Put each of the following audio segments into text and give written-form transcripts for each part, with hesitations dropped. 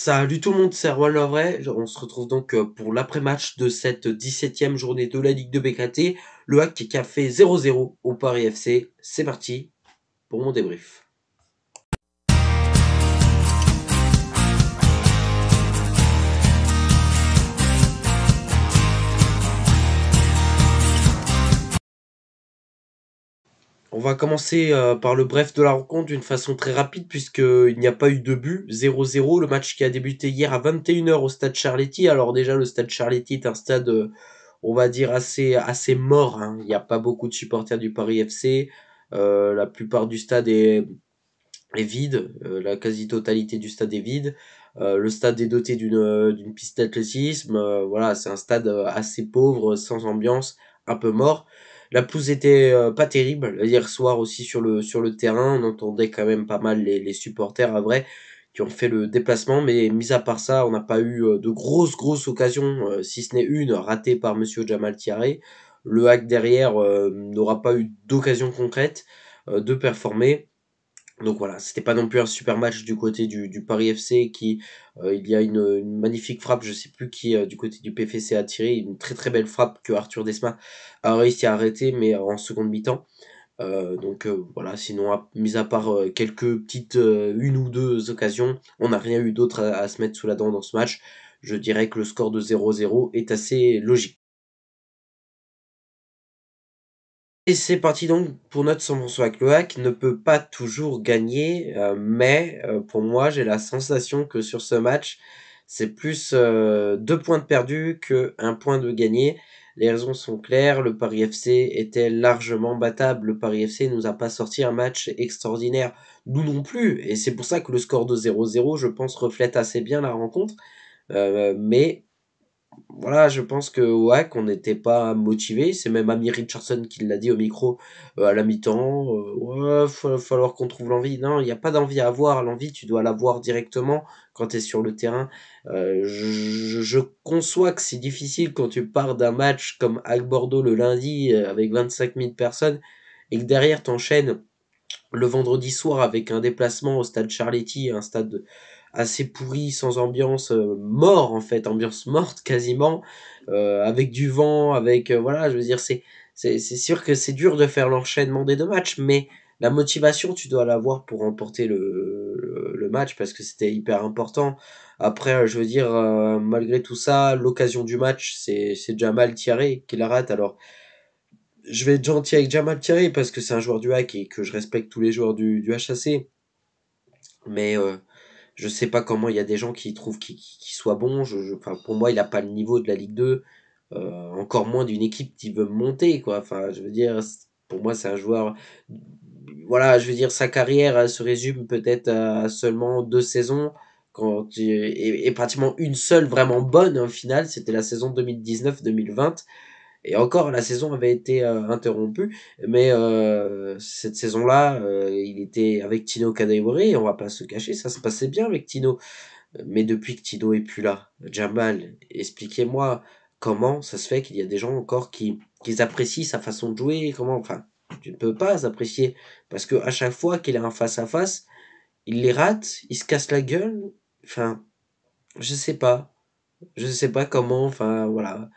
Salut tout le monde, c'est Erwan Lovray. On se retrouve donc pour l'après-match de cette 17e journée de la Ligue de BKT. Le Hack qui a fait 0-0 au Paris FC. C'est parti pour mon débrief. On va commencer par le bref de la rencontre d'une façon très rapide puisqu'il n'y a pas eu de but. 0-0, le match qui a débuté hier à 21h au stade Charletti. Alors déjà, le stade Charletti est un stade, on va dire, assez mort, hein. Il n'y a pas beaucoup de supporters du Paris FC. La plupart du stade est vide. La quasi-totalité du stade est vide. Le stade est doté d'une piste d'athlétisme. Voilà, c'est un stade assez pauvre, sans ambiance, un peu mort. La pelouse était pas terrible. Hier soir aussi sur le terrain, on entendait quand même pas mal les supporters, à vrai, qui ont fait le déplacement. Mais mis à part ça, on n'a pas eu de grosses occasions, si ce n'est une ratée par Monsieur Jamal Thiaré. Le hack derrière n'aura pas eu d'occasion concrète de performer. Donc voilà, c'était pas non plus un super match du côté du Paris FC qui, il y a une magnifique frappe, je sais plus qui, du côté du PFC a tiré, une très belle frappe que Arthur Desma a réussi à arrêter, mais en seconde mi-temps. Donc voilà, sinon, mis à part quelques petites, une ou deux occasions, on n'a rien eu d'autre à se mettre sous la dent dans ce match. Je dirais que le score de 0-0 est assez logique. Et c'est parti donc pour notre 100% avec le hack ne peut pas toujours gagner, mais pour moi, j'ai la sensation que sur ce match, c'est plus 2 points de perdus que 1 point de gagné. Les raisons sont claires, le Paris FC était largement battable. Le Paris FC nous a pas sorti un match extraordinaire, nous non plus, et c'est pour ça que le score de 0-0, je pense, reflète assez bien la rencontre. Mais voilà, je pense que ouais, qu'on n'était pas motivé. C'est même Amy Richardson qui l'a dit au micro à la mi-temps. Ouais, falloir qu'on trouve l'envie. Non, il n'y a pas d'envie à avoir. L'envie, tu dois l'avoir directement quand tu es sur le terrain. Je conçois que c'est difficile quand tu pars d'un match comme Hack Bordeaux le lundi avec 25 000 personnes et que derrière t'enchaînes le vendredi soir avec un déplacement au stade Charletti, un stade assez pourri, sans ambiance, mort en fait, ambiance morte quasiment, avec du vent, avec voilà, je veux dire, c'est sûr que c'est dur de faire l'enchaînement des deux matchs, mais la motivation, tu dois l'avoir pour remporter le match parce que c'était hyper important. Après, je veux dire, malgré tout ça, l'occasion du match, c'est Jamal Thiaré qui la rate. Alors, je vais être gentil avec Jamal Thierry parce que c'est un joueur du hack et que je respecte tous les joueurs du HAC. Mais je sais pas comment il y a des gens qui trouvent qu'il soit bon. Enfin, pour moi, il a pas le niveau de la Ligue 2, encore moins d'une équipe qui veut monter, quoi. Enfin, je veux dire, pour moi, c'est un joueur. Voilà, je veux dire, sa carrière elle se résume peut-être à seulement 2 saisons. Et pratiquement une seule vraiment bonne au final, c'était la saison 2019-2020. Et encore, la saison avait été interrompue, mais cette saison-là, il était avec Tino Kadewere, et on va pas se cacher, ça se passait bien avec Tino. Mais depuis que Tino est plus là, Jamal, expliquez-moi comment ça se fait qu'il y a des gens encore qui apprécient sa façon de jouer, comment, enfin, tu ne peux pas apprécier, parce que à chaque fois qu'il a un face-à-face, il les rate, il se casse la gueule, enfin, je sais pas, je sais pas comment, enfin, voilà.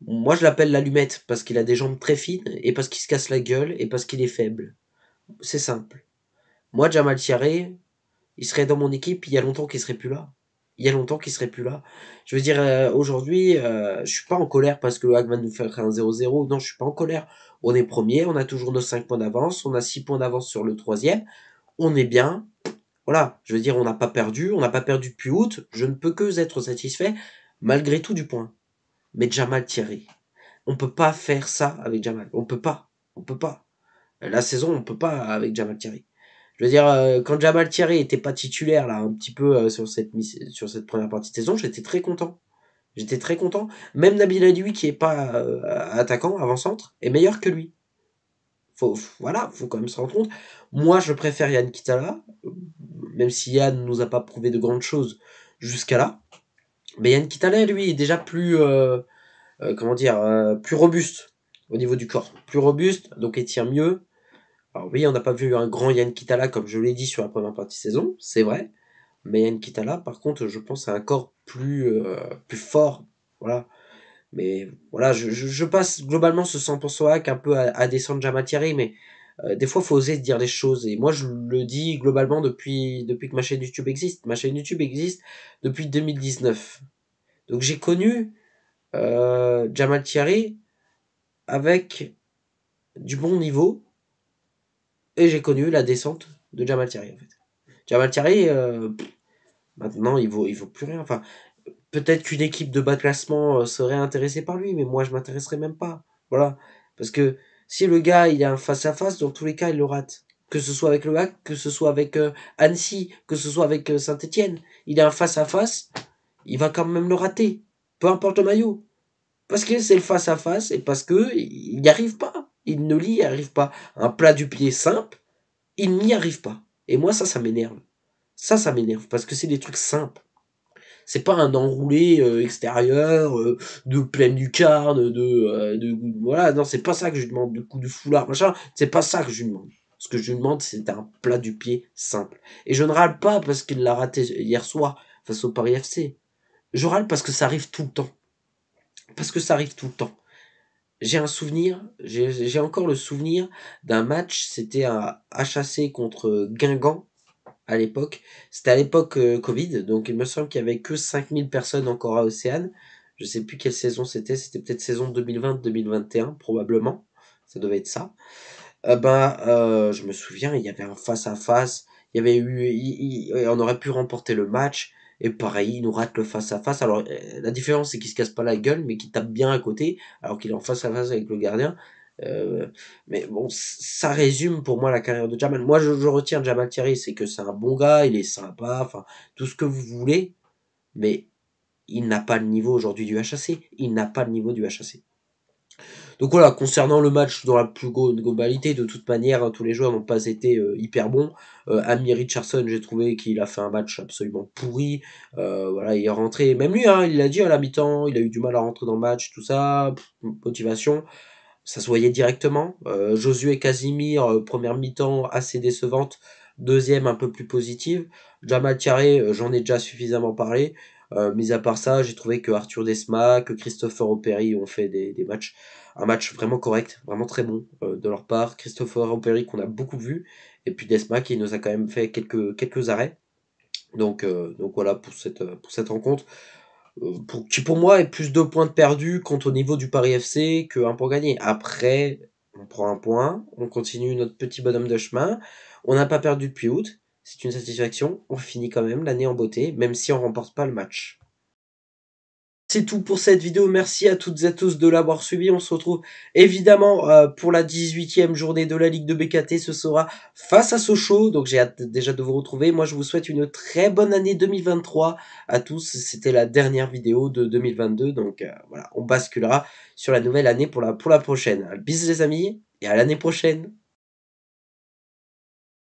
Moi, je l'appelle l'allumette parce qu'il a des jambes très fines et parce qu'il se casse la gueule et parce qu'il est faible. C'est simple. Moi, Jamal Thiaré, il serait dans mon équipe, il y a longtemps qu'il serait plus là. Il y a longtemps qu'il serait plus là. Je veux dire, aujourd'hui, je suis pas en colère parce que le Hack va nous faire un 0-0. Non, je suis pas en colère. On est premier, on a toujours nos 5 points d'avance, on a 6 points d'avance sur le troisième. On est bien. Voilà, je veux dire, on n'a pas perdu depuis août. Je ne peux que être satisfait, malgré tout, du point. Mais Jamal Thierry, on peut pas faire ça avec Jamal. On peut pas. On peut pas. La saison, on peut pas avec Jamal Thierry. Je veux dire, quand Jamal Thierry était pas titulaire, là, un petit peu sur cette première partie de saison, j'étais très content. J'étais très content. Même Nabil Adoui, qui est pas attaquant, avant-centre, est meilleur que lui. Voilà, faut quand même se rendre compte. Moi, je préfère Yann Kitala, même si Yann nous a pas prouvé de grandes choses jusqu'à là. Mais Yann Kitala, lui, est déjà plus, comment dire, plus robuste au niveau du corps. Plus robuste, donc il tire mieux. Alors oui, on n'a pas vu un grand Yann Kitala, comme je l'ai dit sur la première partie de saison, c'est vrai. Mayan Kitala, par contre, je pense à un corps plus fort. Voilà. Mais voilà, je passe globalement ce 100% hack un peu à descendre Jamal Thierry, mais des fois, il faut oser dire les choses. Et moi, je le dis globalement depuis que ma chaîne YouTube existe. Ma chaîne YouTube existe depuis 2019. Donc j'ai connu Jamal Thierry avec du bon niveau, et j'ai connu la descente de Jamal Thierry, en fait. Jamal Thierry, maintenant, il vaut plus rien. Enfin, peut-être qu'une équipe de bas de classement serait intéressée par lui, mais moi je m'intéresserais même pas. Voilà. Parce que si le gars il a un face-à-face, dans tous les cas il le rate. Que ce soit avec le HAC, que ce soit avec Annecy, que ce soit avec Saint-Etienne. Il a un face-à-face, il va quand même le rater. Peu importe le maillot. Parce que c'est le face-à-face et parce que il n'y arrive pas. Il ne l'y arrive pas. Un plat du pied simple, il n'y arrive pas. Et moi ça m'énerve. Ça m'énerve parce que c'est des trucs simples. C'est pas un enroulé extérieur de pleine lucarne, voilà, non, c'est pas ça que je lui demande, de coup de foulard, machin, c'est pas ça que je lui demande. Ce que je lui demande, c'est un plat du pied simple. Et je ne râle pas parce qu'il l'a raté hier soir face au Paris FC. Je râle parce que ça arrive tout le temps. Parce que ça arrive tout le temps. J'ai un souvenir, j'ai encore le souvenir d'un match, c'était un HAC contre Guingamp à l'époque. C'était à l'époque Covid, donc il me semble qu'il y avait que 5000 personnes encore à Océane. Je sais plus quelle saison c'était peut-être saison 2020-2021, probablement. Ça devait être ça. Je me souviens, il y avait un face-à-face, il y avait eu, on aurait pu remporter le match, et pareil, il nous rate le face-à-face. Alors, la différence, c'est qu'il se casse pas la gueule, mais qu'il tape bien à côté, alors qu'il est en face-à-face avec le gardien. Euh, mais bon, ça résume pour moi la carrière de Jamal. Moi, je retiens de Jamal Thierry, c'est que c'est un bon gars, il est sympa, enfin, tout ce que vous voulez, mais il n'a pas le niveau aujourd'hui du HAC. Il n'a pas le niveau du HAC. Donc voilà, concernant le match dans la plus globalité, de toute manière, hein, tous les joueurs n'ont pas été hyper bons. Amy Richardson, j'ai trouvé qu'il a fait un match absolument pourri. Voilà, il est rentré, même lui, hein, il l'a dit à la mi-temps, il a eu du mal à rentrer dans le match, tout ça, motivation, ça se voyait directement. Josué Casimir, première mi-temps assez décevante, deuxième un peu plus positive. Jamal Thierry, j'en ai déjà suffisamment parlé. Mis à part ça, j'ai trouvé que Arthur Desma, que Christopher Operi ont fait des matchs, un match vraiment correct, vraiment très bon de leur part. Christopher Operi qu'on a beaucoup vu, et puis Desma qui nous a quand même fait quelques arrêts. Donc voilà pour cette rencontre, qui pour moi est plus 2 points de perdu contre au niveau du Paris FC que 1 point gagné. Après, on prend un point, on continue notre petit bonhomme de chemin. On n'a pas perdu depuis août, c'est une satisfaction. On finit quand même l'année en beauté, même si on remporte pas le match. C'est tout pour cette vidéo, merci à toutes et à tous de l'avoir suivi. On se retrouve évidemment pour la 18e journée de la Ligue de BKT. Ce sera face à Sochaux, donc j'ai hâte déjà de vous retrouver. Moi je vous souhaite une très bonne année 2023 à tous. C'était la dernière vidéo de 2022, donc voilà, on basculera sur la nouvelle année pour la prochaine. Bisous les amis, et à l'année prochaine.